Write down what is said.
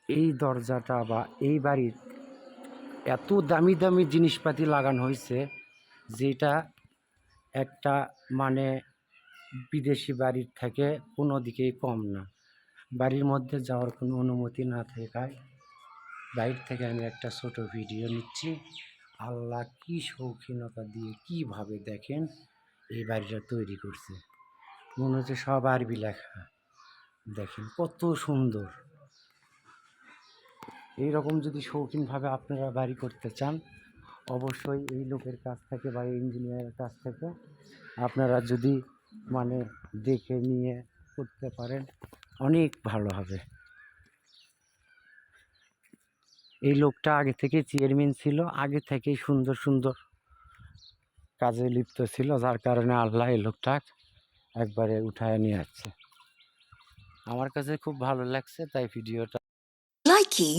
এই দরজাটা বা এই বাড়ির এত দামি দামি জিনিসপাতি লাগানো হয়েছে, যেটা একটা মানে বিদেশি বাড়ির থেকে কোনো দিকেই কম না। বাড়ির মধ্যে যাওয়ার কোনো অনুমতি না থাকায় বাইরে থেকে আমি একটা ছোট ভিডিও নিচ্ছি। আল্লাহ কি শৌখিনতা দিয়ে কিভাবে দেখেন এই বাড়িটা তৈরি করছে, মনে হচ্ছে সব আরবি লেখা। দেখেন কত সুন্দর। এইরকম যদি শৌখিনভাবে আপনারা বাড়ি করতে চান, অবশ্যই এই লোকের কাছ থেকে বা ইঞ্জিনিয়ারের কাছ থেকে আপনারা যদি মানে দেখে নিয়ে করতে পারেন, অনেক ভালো হবে। এই লোকটা আগে থেকে চেয়ারম্যান ছিল, আগে থেকেই সুন্দর সুন্দর কাজে লিপ্ত ছিল, যার কারণে আল্লাহ এই লোকটা একবারে উঠায় নিয়ে আসছে। আমার কাছে খুব ভালো লাগছে, তাই ভিডিওটা Likey